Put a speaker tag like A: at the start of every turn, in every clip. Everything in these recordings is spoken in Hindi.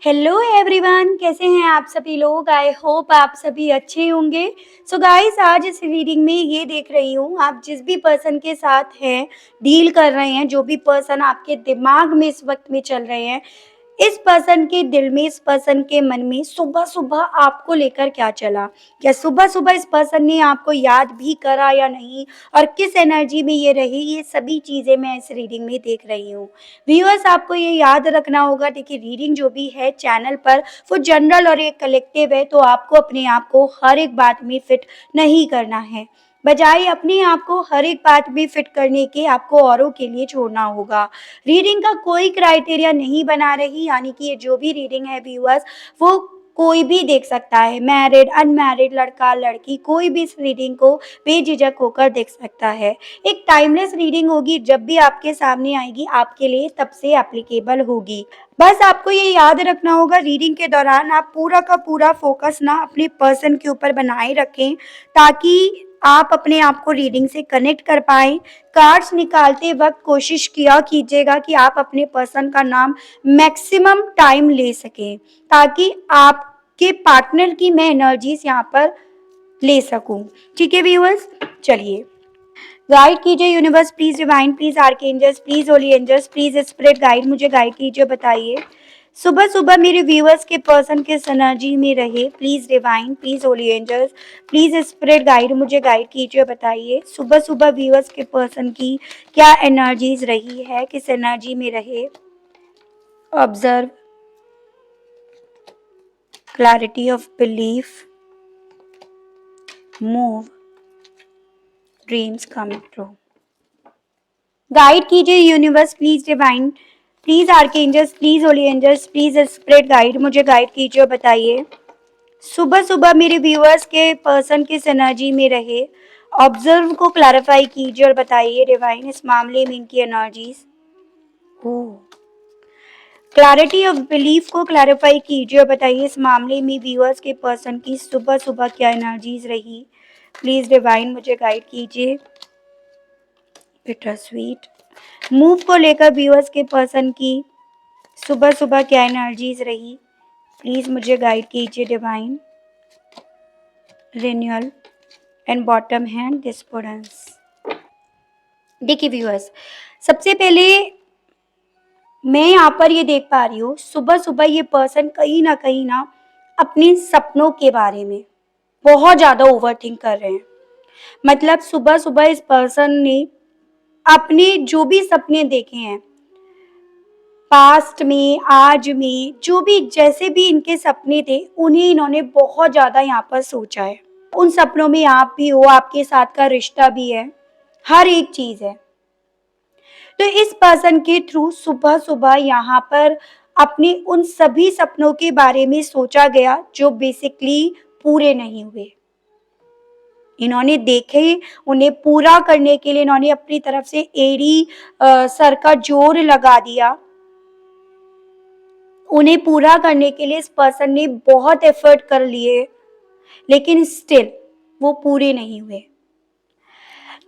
A: हेलो एवरीवन, कैसे हैं आप सभी लोग। आई होप आप सभी अच्छे होंगे। सो गाइस, आज इस रीडिंग में ये देख रही हूँ, आप जिस भी पर्सन के साथ हैं, डील कर रहे हैं, जो भी पर्सन आपके दिमाग में इस वक्त में चल रहे हैं, इस पर्सन के दिल में, इस पर्सन के मन में सुबह सुबह आपको लेकर क्या चला। क्या सुबह सुबह इस पर्सन ने आपको याद भी करा या नहीं, और किस एनर्जी में ये रही, ये सभी चीज़ें मैं इस रीडिंग में देख रही हूँ। व्यूअर्स, आपको ये याद रखना होगा, देखिए रीडिंग जो भी है चैनल पर वो जनरल और एक कलेक्टिव है, तो आपको अपने आप को हर एक बात में फिट नहीं करना है। बजाय अपने आप को हर एक बात में फिट करने के आपको औरों के लिए छोड़ना होगा। रीडिंग का कोई क्राइटेरिया नहीं बना रही, यानी कि ये जो भी रीडिंग है व्यूअर्स, वो कोई भी देख सकता है, मैरिड अनमैरिड, लड़का लड़की, कोई भी इस रीडिंग को बेझिझक होकर देख सकता है। एक टाइमलेस रीडिंग होगी, जब भी आपके सामने आएगी आपके लिए तब से एप्लीकेबल होगी। बस आपको ये याद रखना होगा, रीडिंग के दौरान आप पूरा का पूरा फोकस ना अपने पर्सन के ऊपर बनाए रखें, ताकि आप अपने आप को रीडिंग से कनेक्ट कर पाएं। कार्ड्स निकालते वक्त कोशिश किया कीजिएगा कि आप अपने पर्सन का नाम मैक्सिमम टाइम ले सकें, ताकि आपके पार्टनर की मैं एनर्जीज यहाँ पर ले सकूं। ठीक है व्यूअर्स, चलिए गाइड कीजिए universe, please divine, please archangels, please holy angels, please spirit guide, मुझे गाइड कीजिए, बताइए सुबह सुबह मेरे व्यूअर्स के पर्सन किस एनर्जी में रहे। Please divine, please holy angels, please spirit guide, मुझे गाइड कीजिए, बताइए सुबह सुबह व्यूअर्स के पर्सन की क्या एनर्जीज रही है, किस एनर्जी में रहे। Observe, clarity of belief, move, dreams coming true. Guide कीजिए universe, please divine, please archangels, please holy angels, please spirit guide, मुझे गाइड कीजिए और बताइए सुबह सुबह मेरे व्यूअर्स के पर्सन किस एनर्जी में रहे। ऑब्जर्व को क्लैरिफाई कीजिए और बताइए डिवाइन, इस मामले में इनकी एनर्जीज। क्लैरिटी ऑफ बिलीफ को क्लैरिफाई कीजिए और बताइए इस मामले में व्यूअर्स के पर्सन की सुबह सुबह क्या एनर्जीज रही। प्लीज डिवाइन, मुझे गाइड कीजिए। बिटर स्वीट, मूव को लेकर व्यूअर्स के पर्सन की सुबह सुबह क्या एनर्जीज रही, प्लीज मुझे गाइड कीजिए divine. Renewal and bottom hand despondence. देखिए व्यूअर्स, सबसे पहले मैं यहाँ पर ये देख पा रही हूँ, सुबह सुबह ये पर्सन कहीं ना अपने सपनों के बारे में बहुत ज्यादा ओवरथिंक कर रहे हैं। मतलब सुबह सुबह इस पर्सन ने अपने जो भी सपने देखे हैं, पास्ट में, आज में, जो भी जैसे भी इनके सपने थे, उन्हें इन्होंने बहुत ज्यादा यहाँ पर सोचा है। उन सपनों में आप भी हो, आपके साथ का रिश्ता भी है, हर एक चीज है। तो इस पर्सन के थ्रू सुबह सुबह यहाँ पर अपने उन सभी सपनों के बारे में सोचा गया जो बेसिकली पूरे नहीं हुए। इन्होंने देखे, उन्हें पूरा करने के लिए इन्होंने अपनी तरफ से एड़ी सर का जोर लगा दिया। उन्हें पूरा करने के लिए इस पर्सन ने बहुत एफर्ट कर लिए, लेकिन स्टिल वो पूरे नहीं हुए।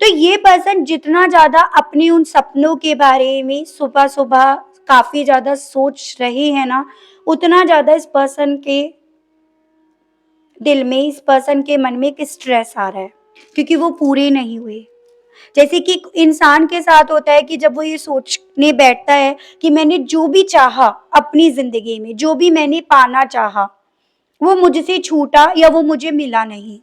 A: तो ये पर्सन जितना ज्यादा अपने उन सपनों के बारे में सुबह सुबह काफी ज्यादा सोच रहे हैं ना, उतना ज्यादा इस पर्सन के दिल में, इस पर्सन के मन में एक स्ट्रेस आ रहा है, क्योंकि वो पूरे नहीं हुए। जैसे कि इंसान के साथ होता है कि जब वो ये सोचने बैठता है कि मैंने जो भी चाहा अपनी जिंदगी में, जो भी मैंने पाना चाहा, वो मुझसे छूटा या वो मुझे मिला नहीं।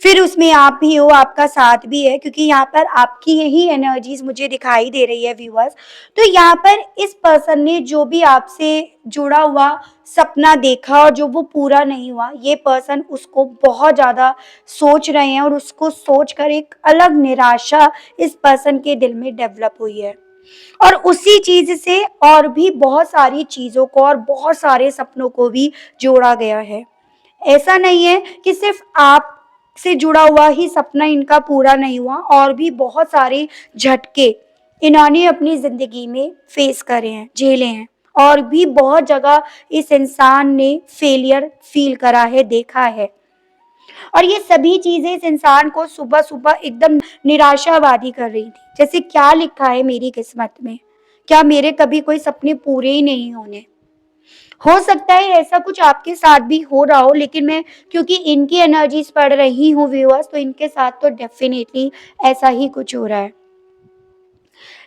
A: फिर उसमें आप भी हो, आपका साथ भी है, क्योंकि यहाँ पर आपकी यही एनर्जीज मुझे दिखाई दे रही है व्यूअर्स। तो यहाँ पर इस पर्सन ने जो भी आपसे जुड़ा हुआ सपना देखा और जो वो पूरा नहीं हुआ, ये पर्सन उसको बहुत ज्यादा सोच रहे हैं, और उसको सोचकर एक अलग निराशा इस पर्सन के दिल में डेवलप हुई है। और उसी चीज से और भी बहुत सारी चीजों को और बहुत सारे सपनों को भी जोड़ा गया है। ऐसा नहीं है कि सिर्फ आप से जुड़ा हुआ ही सपना इनका पूरा नहीं हुआ, और भी बहुत सारे झटके इन्होंने अपनी जिंदगी में फेस करे हैं, झेले हैं, और भी बहुत जगह इस इंसान ने फेलियर फील करा है, देखा है। और ये सभी चीजें इस इंसान को सुबह सुबह एकदम निराशावादी कर रही थी। जैसे क्या लिखा है मेरी किस्मत में, क्या मेरे कभी कोई सपने पूरे ही नहीं होने। हो सकता है ऐसा कुछ आपके साथ भी हो रहा हो, लेकिन मैं क्योंकि इनकी एनर्जीज पढ़ रही हूँ व्यूअर्स, तो इनके साथ तो डेफिनेटली ऐसा ही कुछ हो रहा है।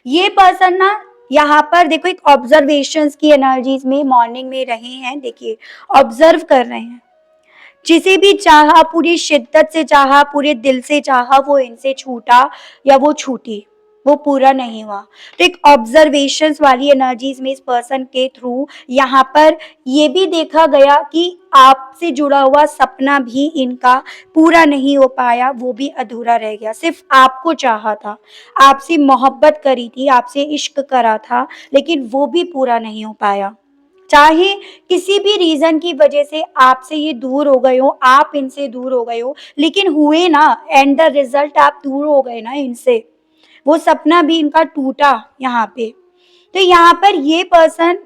A: ये पर्सन ना यहाँ पर देखो एक ऑब्जर्वेशंस की एनर्जीज में मॉर्निंग में रहे हैं, देखिए ऑब्जर्व कर रहे हैं, जिसे भी चाहा पूरी शिद्दत से चाहा, पूरे दिल से चाहा, वो इनसे छूटा या वो छूटी, वो पूरा नहीं हुआ। तो एक ऑब्जर्वेशंस वाली एनर्जीज में इस पर्सन के थ्रू यहाँ पर ये भी देखा गया कि आपसे जुड़ा हुआ सपना भी इनका पूरा नहीं हो पाया, वो भी अधूरा रह गया। सिर्फ आपको चाहा था, आपसे मोहब्बत करी थी, आपसे इश्क करा था, लेकिन वो भी पूरा नहीं हो पाया। चाहे किसी भी रीजन की वजह से आपसे ये दूर हो गए हो, आप इनसे दूर हो गए हो, लेकिन हुए ना, एंड द रिजल्ट आप दूर हो गए ना इनसे, वो सपना भी इनका टूटा यहाँ पे। तो यहाँ पर ये पर्सन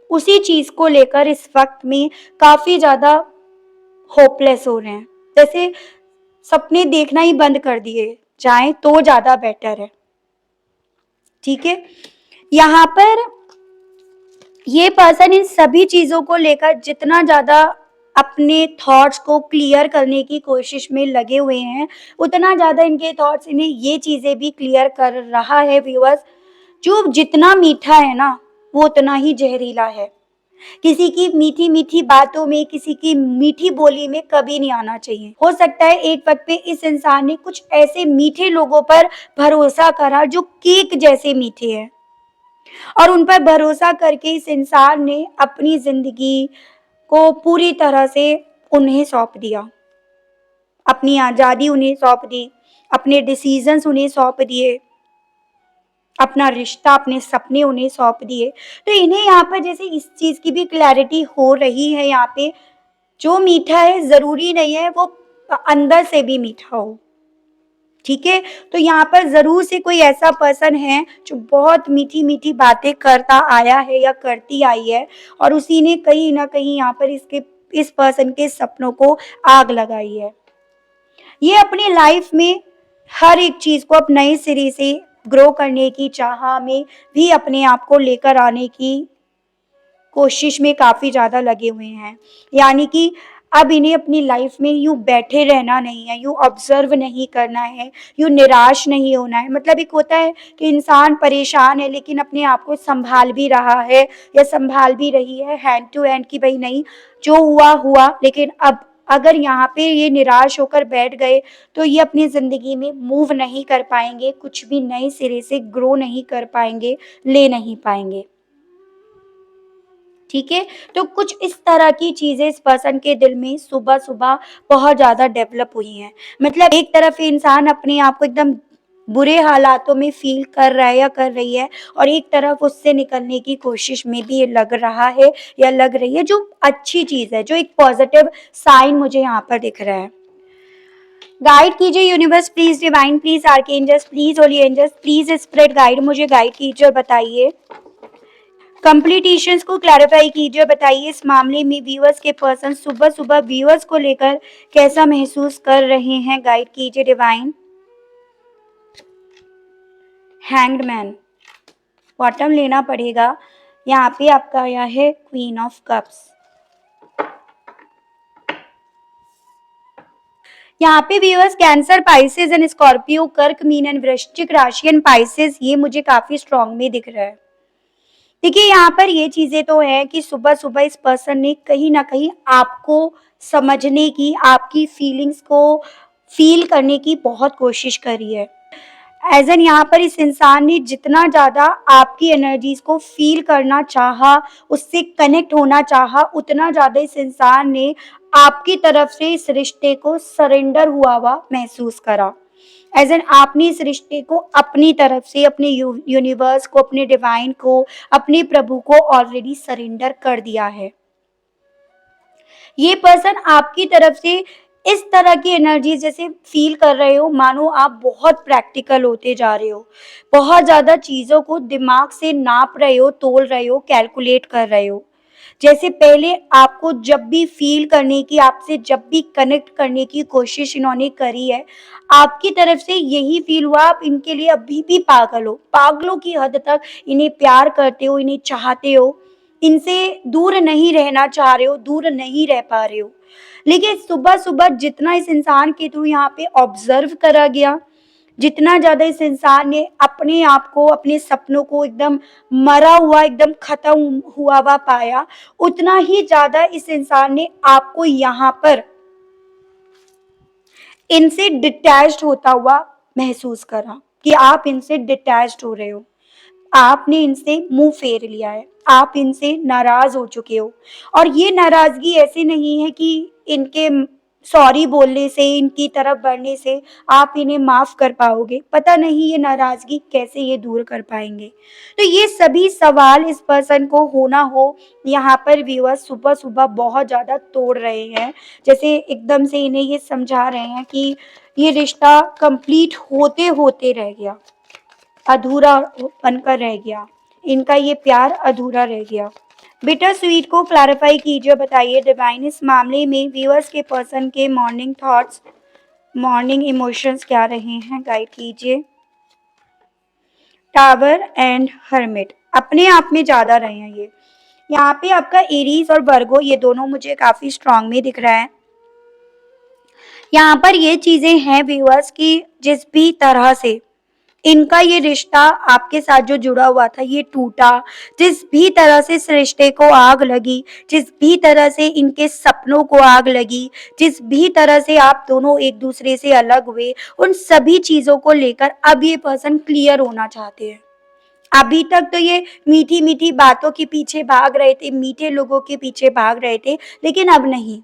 A: उसी चीज को लेकर इस वक्त में काफी ज्यादा होपलेस हो रहे हैं, जैसे सपने देखना ही बंद कर दिए जाएं तो ज्यादा बेटर है। ठीक है, यहाँ पर ये पर्सन इन सभी चीजों को लेकर जितना ज्यादा अपने थॉट्स को क्लियर करने की कोशिश में लगे हुए हैं, उतना ज्यादा इनके थॉट्स इन्हें ये चीजें भी क्लियर कर रहा है व्यूअर्स, जो जितना मीठा है ना वो उतना ही जहरीला है। किसी की मीठी मीठी बातों में, किसी की मीठी बोली में कभी नहीं आना चाहिए। हो सकता है एक वक्त पे इस इंसान ने कुछ ऐसे मीठे लोगों पर भरोसा करा जो केक जैसे मीठे हैं, और उन पर भरोसा करके इस इंसान ने अपनी जिंदगी को पूरी तरह से उन्हें सौंप दिया, अपनी आजादी उन्हें सौंप दी, अपने डिसीजंस उन्हें सौंप दिए, अपना रिश्ता, अपने सपने उन्हें सौंप दिए। तो इन्हें यहाँ पर जैसे इस चीज की भी क्लैरिटी हो रही है यहाँ पे, जो मीठा है जरूरी नहीं है वो अंदर से भी मीठा हो। ठीक है, तो यहाँ पर जरूर से कोई ऐसा पर्सन है जो बहुत मीठी मीठी बातें करता आया है या करती आई है, और उसी ने कहीं ना कहीं यहाँ पर इस पर्सन के सपनों को आग लगाई है। ये अपनी लाइफ में हर एक चीज को अब नए सिरे से ग्रो करने की चाह में भी अपने आप को लेकर आने की कोशिश में काफी ज्यादा लगे हुए हैं। यानी कि अब इन्हें अपनी लाइफ में यूं बैठे रहना नहीं है, यूं ऑब्जर्व नहीं करना है, यूं निराश नहीं होना है। मतलब एक होता है कि इंसान परेशान है लेकिन अपने आप को संभाल भी रहा है या संभाल भी रही है हैंड टू हैंड, कि भाई नहीं जो हुआ हुआ, लेकिन अब अगर यहाँ पे ये निराश होकर बैठ गए तो ये अपनी जिंदगी में मूव नहीं कर पाएंगे, कुछ भी नए सिरे से ग्रो नहीं कर पाएंगे, ले नहीं पाएंगे। ठीक है, तो कुछ इस तरह की चीजें इस पर्सन के दिल में सुबह सुबह बहुत ज्यादा डेवलप हुई हैं। मतलब एक तरफ इंसान अपने आप को एकदम बुरे हालातों में फील कर रहा है या कर रही है, और एक तरफ उससे निकलने की कोशिश में भी ये लग रहा है या लग रही है, जो अच्छी चीज है, जो एक पॉजिटिव साइन मुझे यहाँ पर दिख रहा है। गाइड कीजिए universe please, divine please, archangels please, holy angels please, spirit guide, मुझे गाइड कीजिए और बताइए, कंप्लीट इश्यूज को क्लैरिफाई कीजिए। बताइए इस मामले में व्यूअर्स के पर्सन सुबह सुबह व्यूअर्स को लेकर कैसा महसूस कर रहे हैं। गाइड कीजिए डिवाइन। हैंग्ड मैन, बॉटम लेना पड़ेगा। यहाँ पे आपका आया है क्वीन ऑफ कप्स। यहाँ पे viewers cancer, Pisces and Scorpio, कर्क, मीन एंड वृश्चिक राशि एंड पाइसेस, ये मुझे काफी स्ट्रांग में दिख रहा है। देखिए यहाँ पर ये चीजें तो है कि सुबह सुबह इस पर्सन ने कहीं ना कहीं आपको समझने की, आपकी फीलिंग्स को फील करने की बहुत कोशिश करी है। एज एन यहाँ पर इस इंसान ने जितना ज्यादा आपकी एनर्जीज को फील करना चाहा, उससे कनेक्ट होना चाहा, उतना ज्यादा इस इंसान ने आपकी तरफ से इस रिश्ते को सरेंडर हुआ हुआ महसूस करा। एज एन आपने इस रिश्ते को अपनी तरफ से, अपने यूनिवर्स को, अपने डिवाइन को, अपने प्रभु को ऑलरेडी सरेंडर कर दिया है। ये पर्सन आपकी तरफ से इस तरह की एनर्जी जैसे फील कर रहे हो, मानो आप बहुत प्रैक्टिकल होते जा रहे हो, बहुत ज्यादा चीजों को दिमाग से नाप रहे हो, तोल रहे हो, कैलकुलेट कर रहे हो। जैसे पहले आपको जब भी फील करने की, आपसे जब भी कनेक्ट करने की कोशिश इन्होंने करी है, आपकी तरफ से यही फील हुआ आप इनके लिए अभी भी पागल हो, पागलों की हद तक इन्हें प्यार करते हो, इन्हें चाहते हो, इनसे दूर नहीं रहना चाह रहे हो, दूर नहीं रह पा रहे हो। लेकिन सुबह-सुबह जितना इस इंसान के थ्रू यहाँ पे ऑब्ज़र्व करा गया, जितना ज़्यादा इस इंसान ने अपने आप को, अपने सपनों को एकदम मरा हुआ, एकदम ख़त्म हुआ पाया, उतना ही ज़्यादा इस इंसान ने आपको यहाँ पर इनसे डिटैच्ड होता हुआ महसूस करा कि आप इनसे डिटैच्ड हो रहे हो। आपने इनसे मुँह फेर लिया है, आप इनसे नाराज़ हो चुके हो और ये नाराज़गी ऐसे नहीं है कि इनके सॉरी बोलने से, इनकी तरफ बढ़ने से आप इन्हें माफ़ कर पाओगे। पता नहीं ये नाराज़गी कैसे ये दूर कर पाएँगे। तो ये सभी सवाल इस पर्सन को होना हो, यहाँ पर व्यूअर्स सुबह-सुबह बहुत ज़्यादा तोड़ रहे हैं। जैसे एकदम से इन्हें ये समझा रहे हैं कि ये रिश्ता कंप्लीट होते-होते रह गया। अधूरा बनकर रह गया, इनका ये प्यार अधूरा रह गया। बिटर स्वीट को क्लैरिफाई कीजिए, बताइए डिवाइन इस मामले में व्यूअर्स के पर्सन के मॉर्निंग थॉट्स, मॉर्निंग इमोशंस क्या रहे हैं, गाइड कीजिए। टावर एंड हर्मिट अपने आप में ज़्यादा रहे हैं ये। यहाँ पे आपका एरीज और वर्गो ये दोनों मुझे काफ़ी स्ट्रांग में दिख रहा है। यहाँ पर ये चीज़ें हैं व्यूअर्स की जिस भी तरह से इनका ये रिश्ता आपके साथ जो जुड़ा हुआ था ये टूटा, जिस भी तरह से इस रिश्ते को आग लगी, जिस भी तरह से इनके सपनों को आग लगी, जिस भी तरह से आप दोनों एक दूसरे से अलग हुए, उन सभी चीज़ों को लेकर अब ये पर्सन क्लियर होना चाहते हैं। अभी तक तो ये मीठी-मीठी बातों के पीछे भाग रहे थे, मीठे लोगों के पीछे भाग रहे थे, लेकिन अब नहीं।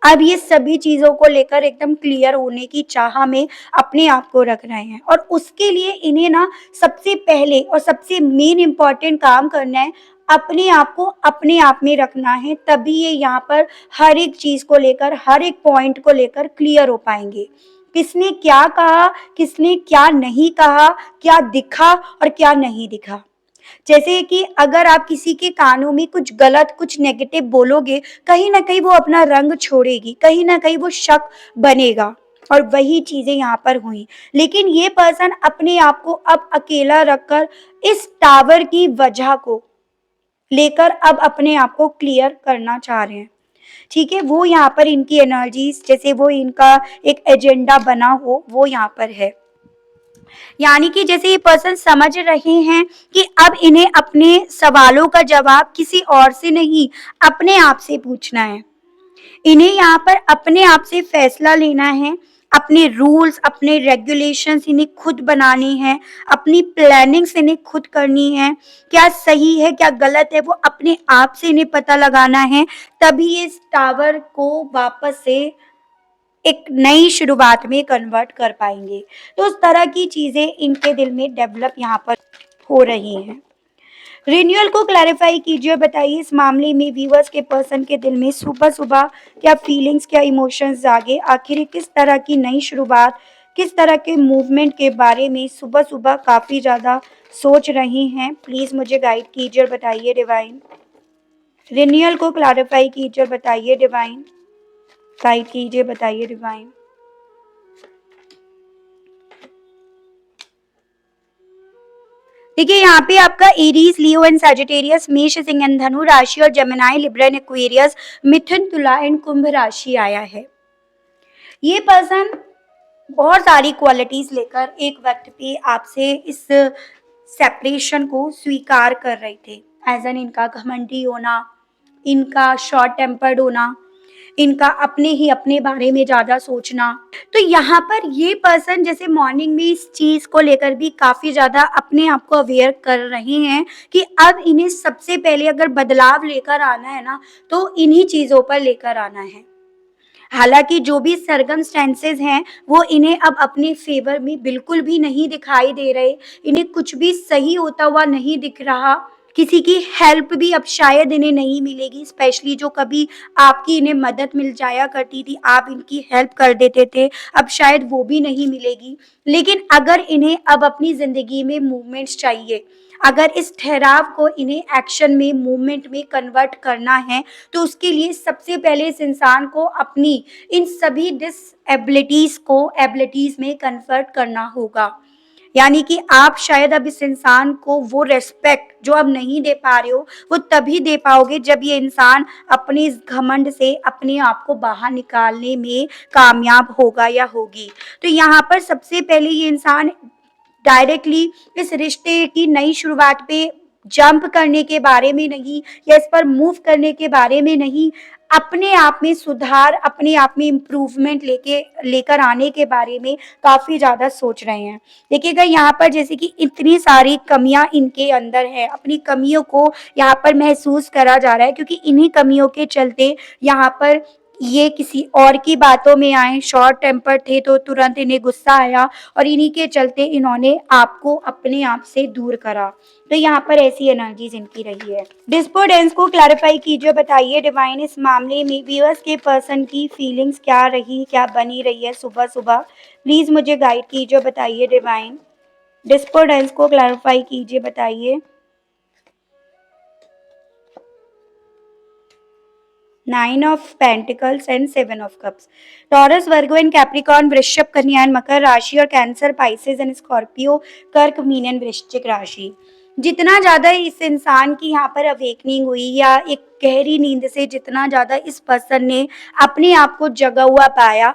A: अब ये सभी चीज़ों को लेकर एकदम क्लियर होने की चाह में अपने आप को रख रहे हैं और उसके लिए इन्हें ना सबसे पहले और सबसे मेन इम्पोर्टेंट काम करना है, अपने आप को अपने आप में रखना है, तभी ये यहाँ पर हर एक चीज़ को लेकर, हर एक पॉइंट को लेकर क्लियर हो पाएँगे। किसने क्या कहा, किसने क्या नहीं कहा, क्या दिखा और क्या नहीं दिखा। जैसे कि अगर आप किसी के कानों में कुछ गलत, कुछ नेगेटिव बोलोगे, कहीं न कहीं वो अपना रंग छोड़ेगी, कहीं न कहीं वो शक बनेगा और वही चीज़ें यहाँ पर हुई। लेकिन ये पर्सन अपने आप को अब अकेला रखकर इस टावर की वजह को लेकर अब अपने आप को क्लियर करना चाह रहे हैं। ठीक है? वो यहाँ पर इनकी एनर्जीज़ जैसे वो इनका एक एजेंडा बना हो, वो यहाँ पर है। यानी कि जैसे ये पर्सन समझ रहे हैं कि अब इन्हें अपने सवालों का जवाब किसी और से नहीं, अपने आप से पूछना है। इन्हें यहाँ पर अपने आप से फैसला लेना है, अपने रूल्स, अपने रेगुलेशंस इन्हें खुद बनाने हैं, अपनी प्लानिंग्स इन्हें खुद करनी है, क्या सही है, क्या गलत है, वो अपने आप से इन्हें पता लगाना है, तभी इस टावर को वापस से एक नई शुरुआत में कन्वर्ट कर पाएँगे। तो उस तरह की चीज़ें इनके दिल में डेवलप यहाँ पर हो रही हैं। रिन्यूअल को क्लैरिफ़ाई कीजिए, बताइए इस मामले में व्यूअर्स के पर्सन के दिल में सुबह-सुबह क्या फीलिंग्स, क्या इमोशंस जागे? आखिर ये किस तरह की नई शुरुआत, किस तरह के मूवमेंट के बारे में सुबह-सुबह काफ़ी ज़्यादा सोच रही हैं? प्लीज़ मुझे गाइड कीजिए और बताइए डिवाइन। रिन्यूअल को क्लैरिफ़ाई कीजिए और बताइए डिवाइन। गाइड कीजिए, बताइए डिवाइन। देखिए यहाँ पे आपका एरीज, लियो एंड सैजिटेरियस, मेष, सिंह एंड धनु राशि और जेमिनी, लिब्रा एंड एक्वेरियस, मिथुन, तुला एंड कुंभ राशि आया है। ये पर्सन बहुत सारी क्वालिटीज लेकर एक वक्त पे आपसे इस सेपरेशन को स्वीकार कर रहे थे। एज एन इनका घमंडी होना, इनका शॉर्ट टेम्पर्ड होना, इनका अपने ही अपने बारे में ज़्यादा सोचना। तो यहाँ पर ये पर्सन जैसे मॉर्निंग में इस चीज़ को लेकर भी काफ़ी ज़्यादा अपने आप को अवेयर कर रहे हैं कि अब इन्हें सबसे पहले अगर बदलाव लेकर आना है ना, तो इन्हीं चीज़ों पर लेकर आना है। हालाँकि जो भी सर्कमस्टेंसेस हैं, वो इन्हें अब अपने फ़ेवर में बिल्कुल भी नहीं दिखाई दे रहे। इन्हें कुछ भी सही होता हुआ नहीं दिख रहा। किसी की हेल्प भी अब शायद इन्हें नहीं मिलेगी, स्पेशली जो कभी आपकी इन्हें मदद मिल जाया करती थी, आप इनकी हेल्प कर देते थे, अब शायद वो भी नहीं मिलेगी। लेकिन अगर इन्हें अब अपनी ज़िंदगी में मूवमेंट्स चाहिए, अगर इस ठहराव को इन्हें एक्शन में, मूवमेंट में कन्वर्ट करना है, तो उसके लिए सबसे पहले इस इंसान को अपनी इन सभी डिसएबिलिटीज़ को एबिलिटीज़ में कन्वर्ट करना होगा। यानी कि आप शायद अब इस इंसान को वो रिस्पेक्ट जो अब नहीं दे पा रहे हो, वो तभी दे पाओगे जब ये इंसान अपने इस घमंड से अपने आप को बाहर निकालने में कामयाब होगा या होगी। तो यहाँ पर सबसे पहले ये इंसान डायरेक्टली इस रिश्ते की नई शुरुआत पे जंप करने के बारे में नहीं, या इस पर मूव करने के बारे में नहीं, अपने आप में सुधार, अपने आप में इम्प्रूवमेंट लेकर आने के बारे में काफ़ी ज़्यादा सोच रहे हैं। देखिएगा यहाँ पर जैसे कि इतनी सारी कमियाँ इनके अंदर हैं, अपनी कमियों को यहाँ पर महसूस करा जा रहा है, क्योंकि इन्हीं कमियों के चलते यहाँ पर ये किसी और की बातों में आए, शॉर्ट टेम्पर्ड थे तो तुरंत इन्हें गुस्सा आया और इन्हीं के चलते इन्होंने आपको अपने आप से दूर करा। तो यहाँ पर ऐसी एनर्जीज इनकी रही है। डिस्पोर्डेंस को क्लैरिफाई कीजिए, बताइए डिवाइन इस मामले में व्यूअर्स के पर्सन की फीलिंग्स क्या रही, क्या बनी रही है सुबह-सुबह? प्लीज़ मुझे गाइड कीजिए, बताइए डिवाइन। डिस्पोर्डेंस को क्लैरिफाई कीजिए, बताइए। 9 of pentacles and 7 of cups. Taurus, Virgo and Capricorn, वृषभ, कन्या एंड मकर राशि और कैंसर, पाइसेस एंड स्कॉर्पियो, कर्क, मीन एंड वृश्चिक राशि। जितना ज़्यादा इस इंसान की यहाँ पर अवेकनिंग हुई, या एक गहरी नींद से जितना ज़्यादा इस पर्सन ने अपने आप को जगा हुआ पाया,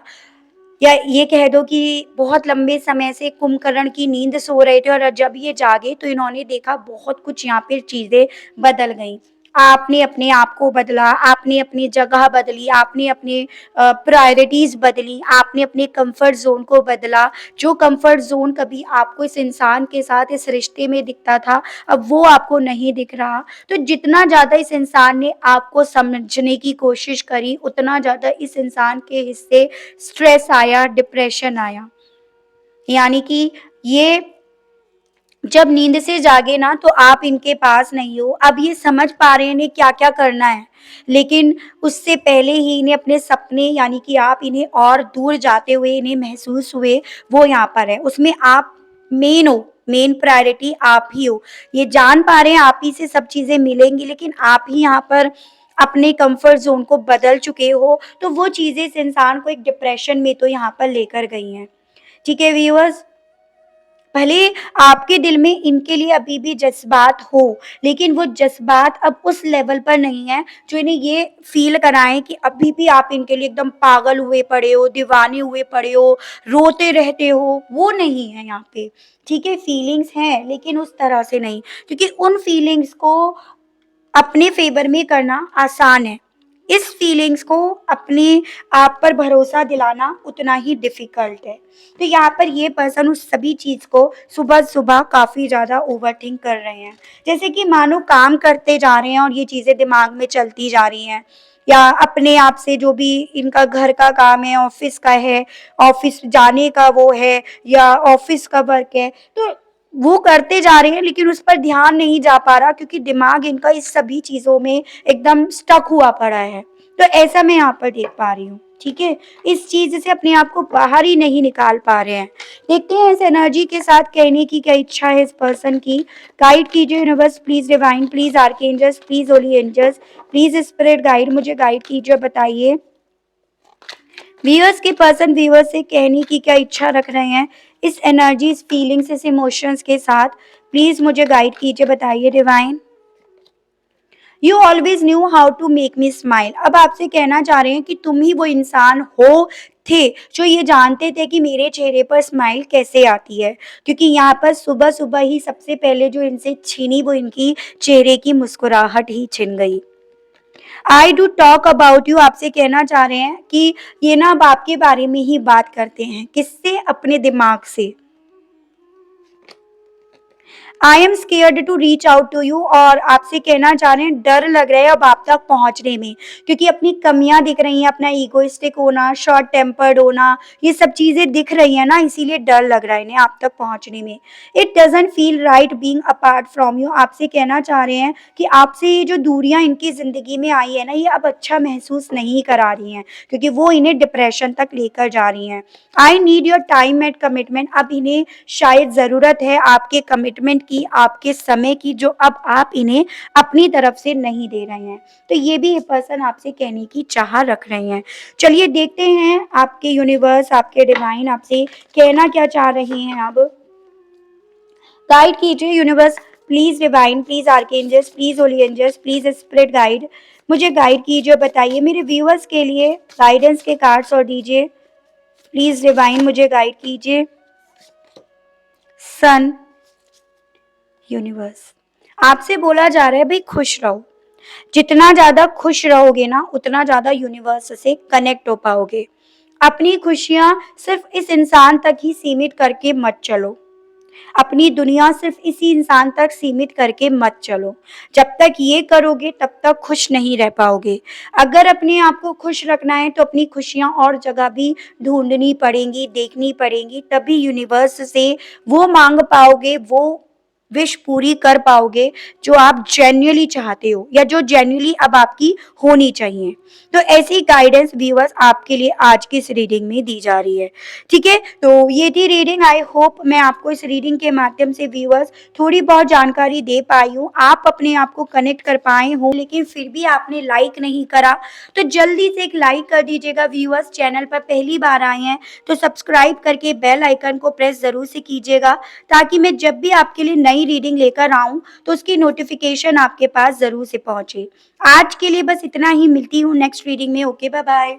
A: या ये कह दो कि बहुत लंबे समय से कुंभकर्ण की नींद सो रहे थे और जब ये जागे तो इन्होंने देखा बहुत कुछ यहाँ पे चीजें बदल गई। आपने अपने आप को बदला, आपने अपनी जगह बदली, आपने अपने प्रायोरिटीज बदली, आपने अपने कंफर्ट जोन को बदला। जो कंफर्ट जोन कभी आपको इस इंसान के साथ इस रिश्ते में दिखता था, अब वो आपको नहीं दिख रहा। तो जितना ज्यादा इस इंसान ने आपको समझने की कोशिश करी, उतना ज्यादा इस इंसान के हिस्से स्ट्रेस आया, डिप्रेशन आया। यानी कि ये जब नींद से जागे ना, तो आप इनके पास नहीं हो। अब ये समझ पा रहे हैं इन्हें क्या-क्या करना है, लेकिन उससे पहले ही इन्हें अपने सपने, यानी कि आप इन्हें और दूर जाते हुए इन्हें महसूस हुए, वो यहाँ पर है। उसमें आप मेन हो, मेन प्रायोरिटी आप ही हो। ये जान पा रहे हैं आप ही से सब चीज़ें मिलेंगी, लेकिन आप ही यहाँ पर अपने कंफर्ट ज़ोन को बदल चुके हो, तो वो चीज़ें इस इंसान को एक डिप्रेशन में तो यहाँ पर लेकर गई हैं। ठीक है व्यूअर्स? भले आपके दिल में इनके लिए अभी भी जज़्बात हो, लेकिन वो जज़्बात अब उस लेवल पर नहीं है जो इन्हें ये फ़ील कराएँ कि अभी भी आप इनके लिए एकदम पागल हुए पड़े हो, दीवाने हुए पड़े हो, रोते रहते हो, वो नहीं है यहाँ पे। ठीक है, फीलिंग्स हैं, लेकिन उस तरह से नहीं, क्योंकि उन फीलिंग्स को अपने फ़ेवर में करना आसान है। इस फीलिंग्स को अपने आप पर भरोसा दिलाना उतना ही डिफ़िकल्ट है। तो यहाँ पर ये पर्सन उस सभी चीज़ को सुबह-सुबह काफ़ी ज़्यादा ओवरथिंक कर रहे हैं। जैसे कि मानो काम करते जा रहे हैं और ये चीज़ें दिमाग में चलती जा रही हैं, या अपने आप से जो भी इनका घर का काम है, ऑफ़िस का है, ऑफ़िस जाने का वो है, या ऑफ़िस का वर्क है, तो वो करते जा रहे हैं, लेकिन उस पर ध्यान नहीं जा पा रहा, क्योंकि दिमाग इनका इस सभी चीज़ों में एकदम स्टक हुआ पड़ा है। तो ऐसा मैं यहाँ पर देख पा रही हूँ, ठीक है? इस चीज़ से अपने आप को बाहर ही नहीं निकाल पा रहे हैं। देखते हैं इस एनर्जी के साथ कहने की क्या इच्छा है इस पर्सन की। गाइड कीजिए universe, please divine, please archangels, please holy angels, please spirit guide, मुझे गाइड कीजिए, बताइए। व्यूअर्स के पर्सन व्यूअर्स से कहने की क्या इच्छा रख रहे हैं इस एनर्जी, इस फीलिंग्स, इस इमोशंस के साथ? प्लीज़ मुझे गाइड कीजिए, बताइए divine. You always knew how to make me smile. अब आपसे कहना चाह रहे हैं कि तुम ही वो इंसान हो थे जो ये जानते थे कि मेरे चेहरे पर स्माइल कैसे आती है, क्योंकि यहाँ पर सुबह-सुबह ही सबसे पहले जो इनसे छीनी वो इनकी चेहरे की मुस्कुराहट ही छिन गई। I do talk about you, आपसे कहना चाह रहे हैं कि ये ना अब आपके बारे में ही बात करते हैं। किससे? अपने दिमाग से। I am scared to reach out to you, और आपसे कहना चाह रहे हैं डर लग रहा है अब आप तक पहुंचने में, क्योंकि अपनी कमियां दिख रही हैं, अपना ईगोइस्टिक होना, शॉर्ट टेम्पर्ड होना, ये सब चीजें दिख रही हैं ना, इसीलिए डर लग रहा है इन्हें आप तक पहुंचने में। It doesn't feel right being apart from you, आपसे कहना चाह रहे हैं कि आपसे ये जो दूरियां इनकी जिंदगी में आई है ना, ये अब अच्छा महसूस नहीं करा रही हैं, क्योंकि वो इन्हें डिप्रेशन तक लेकर जा रही हैं। I need your time and commitment, अब इन्हें शायद ज़रूरत है आपके कमिटमेंट की, आपके समय की, जो अब आप इन्हें अपनी तरफ से नहीं दे रहे हैं। तो ये भी ये पर्सन आपसे कहने की चाह रख रहे हैं। चलिए देखते हैं आपके यूनिवर्स, आपके डिवाइन आपसे कहना क्या चाह रहे हैं अब। गाइड कीजिए universe, please divine, please archangels, please holy angels, please spirit guide, मुझे गाइड कीजिए, बताइए मेरे व्यूअर्स के लिए गाइडेंस के कार्ड्स और दीजिए। प्लीज डिवाइन मुझे गाइड कीजिए। सन, यूनिवर्स, आपसे बोला जा रहा है भाई खुश रहो। जितना ज्यादा खुश रहोगे ना उतना ज्यादा यूनिवर्स से कनेक्ट हो पाओगे। अपनी खुशियां सिर्फ इस इंसान तक ही सीमित करके मत चलो। अपनी दुनिया सिर्फ इसी इंसान तक सीमित करके मत चलो। जब तक ये करोगे तब तक खुश नहीं रह पाओगे। अगर अपने आप को खुश रखना है तो अपनी खुशियां और जगह भी ढूंढनी पड़ेंगी, देखनी पड़ेंगी, तभी यूनिवर्स से वो मांग पाओगे, वो विश पूरी कर पाओगे जो आप जेन्युइनली चाहते हो या जो जेन्युइनली अब आपकी होनी चाहिए। तो ऐसी गाइडेंस व्यूअर्स आपके लिए आज की इस रीडिंग में दी जा रही है। ठीक है, तो ये थी रीडिंग। आई होप मैं आपको इस रीडिंग के माध्यम से व्यूअर्स थोड़ी बहुत जानकारी दे पाई हूँ, आप अपने आप को कनेक्ट कर पाए हो। लेकिन फिर भी आपने लाइक नहीं करा तो जल्दी से एक लाइक कर दीजिएगा व्यूअर्स। चैनल पर पहली बार आए हैं तो सब्सक्राइब करके बेल आइकन को प्रेस जरूर से कीजिएगा, ताकि मैं जब भी आपके लिए नई रीडिंग लेकर आऊं तो उसकी नोटिफिकेशन आपके पास जरूर से पहुंचे। आज के लिए बस इतना ही, मिलती हूँ नेक्स्ट रीडिंग में। Okay, bye bye.